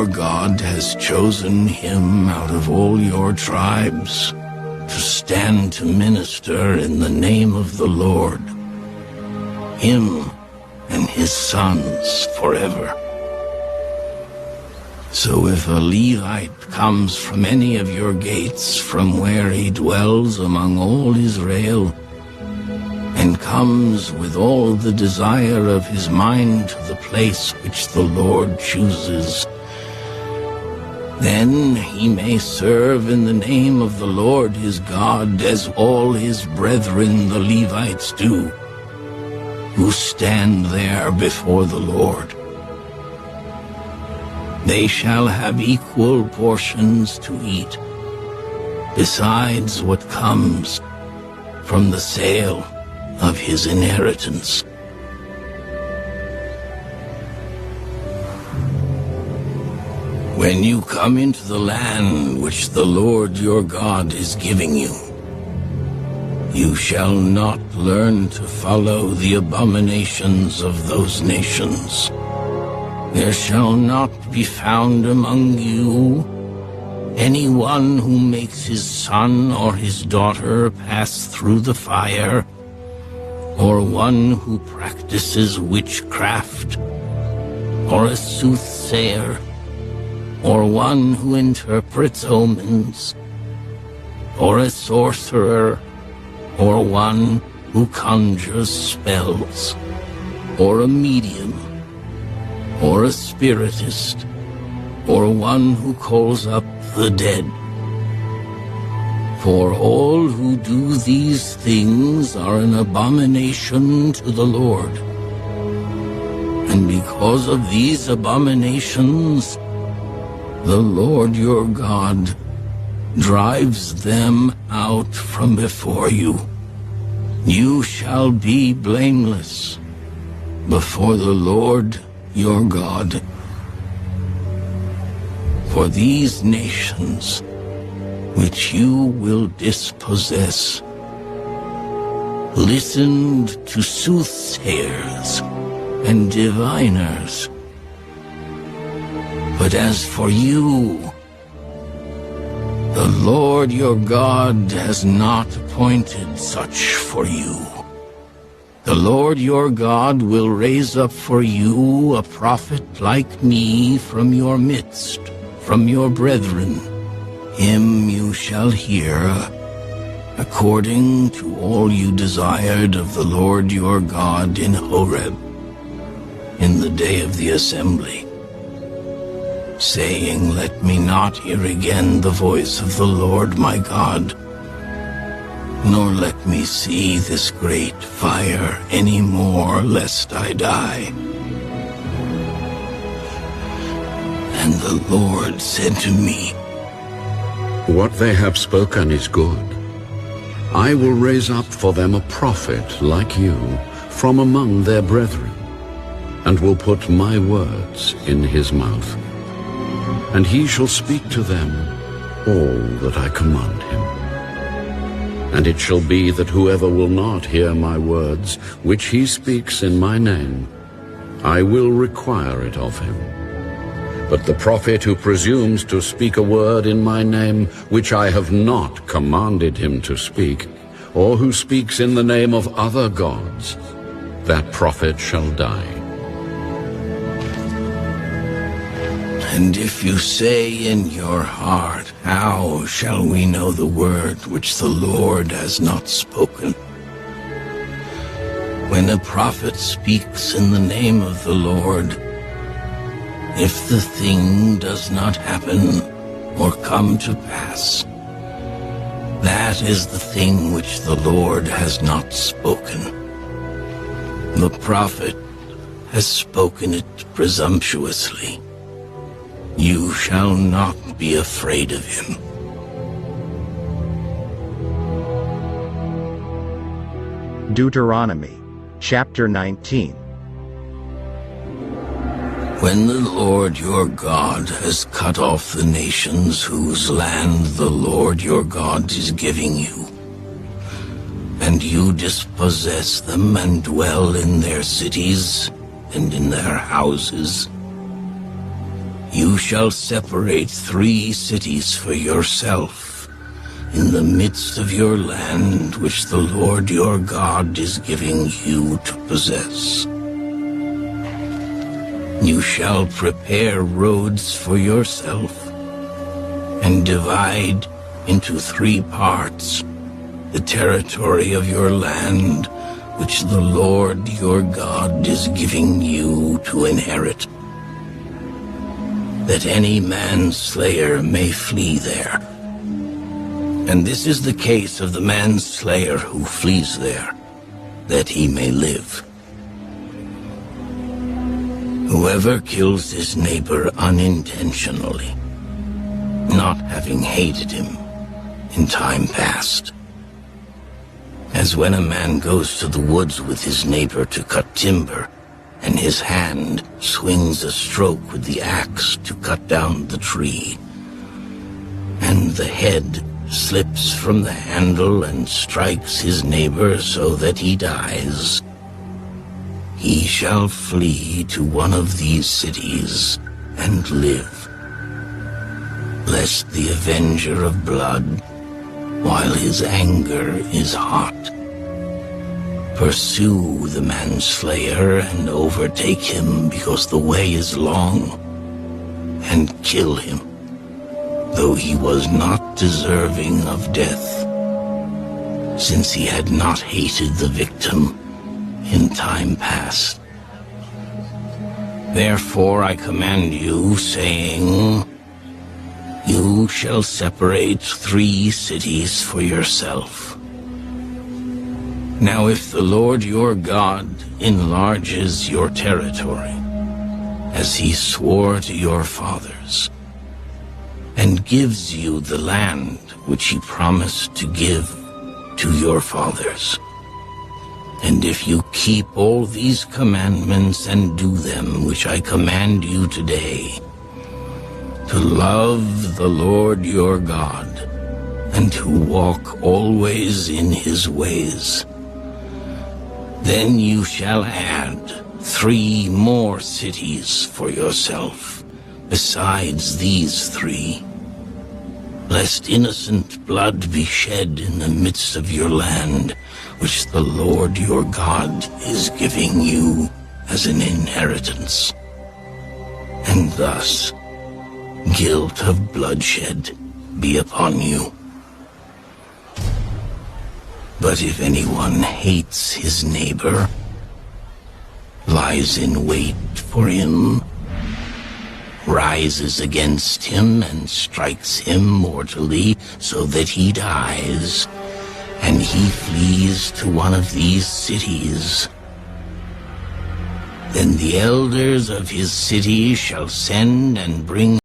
your God has chosen him out of all your tribes to stand to minister in the name of the Lord, him and his sons forever. So if a Levite comes from any of your gates, from where he dwells among all Israel, and comes with all the desire of his mind to the place which the Lord chooses, then he may serve in the name of the Lord his God, as all his brethren the Levites do, who stand there before the Lord. They shall have equal portions to eat, besides what comes from the sale of his inheritance. When you come into the land which the Lord your God is giving you, you shall not learn to follow the abominations of those nations. There shall not be found among you anyone who makes his son or his daughter pass through the fire, or one who practices witchcraft, or a soothsayer, or one who interprets omens, or a sorcerer, or one who conjures spells, or a medium, or a spiritist, or one who calls up the dead. For all who do these things are an abomination to the Lord. And because of these abominations, the Lord your God drives them out from before you. You shall be blameless before the Lord your God. For these nations which you will dispossess listened to soothsayers and diviners. But as for you, the Lord your God has not appointed such for you. The Lord your God will raise up for you a prophet like me from your midst, from your brethren. Him you shall hear, according to all you desired of the Lord your God in Horeb, in the day of the assembly, saying, Let me not hear again the voice of the Lord my God, nor let me see this great fire any more, lest I die. And the Lord said to me, What they have spoken is good. I will raise up for them a prophet like you from among their brethren, and will put my words in his mouth. And he shall speak to them all that I command him. And it shall be that whoever will not hear my words, which he speaks in my name, I will require it of him. But the prophet who presumes to speak a word in my name, which I have not commanded him to speak, or who speaks in the name of other gods, that prophet shall die. And if you say in your heart, How shall we know the word which the Lord has not spoken? When a prophet speaks in the name of the Lord, if the thing does not happen or come to pass, that is the thing which the Lord has not spoken. The prophet has spoken it presumptuously. You shall not be afraid of him. Deuteronomy, chapter 19. When the Lord your God has cut off the nations whose land the Lord your God is giving you, and you dispossess them and dwell in their cities and in their houses, You shall separate 3 cities for yourself in the midst of your land, which the Lord your God is giving you to possess. You shall prepare roads for yourself and divide into 3 parts the territory of your land, which the Lord your God is giving you to inherit, that any manslayer may flee there. And this is the case of the manslayer who flees there, that he may live. Whoever kills his neighbor unintentionally, not having hated him in time past, as when a man goes to the woods with his neighbor to cut timber, and his hand swings a stroke with the axe to cut down the tree, and the head slips from the handle and strikes his neighbor so that he dies, he shall flee to one of these cities and live, lest the avenger of blood, while his anger is hot, pursue the manslayer and overtake him because the way is long, and kill him, though he was not deserving of death, since he had not hated the victim in time past. Therefore I command you, saying, you shall separate 3 cities for yourself. Now if the Lord your God enlarges your territory, as he swore to your fathers, and gives you the land which he promised to give to your fathers, and if you keep all these commandments and do them which I command you today, to love the Lord your God, and to walk always in his ways, then you shall add 3 more cities for yourself, besides these 3, lest innocent blood be shed in the midst of your land, which the Lord your God is giving you as an inheritance, and thus guilt of bloodshed be upon you. But if anyone hates his neighbor, lies in wait for him, rises against him and strikes him mortally so that he dies, and he flees to one of these cities, then the elders of his city shall send and bring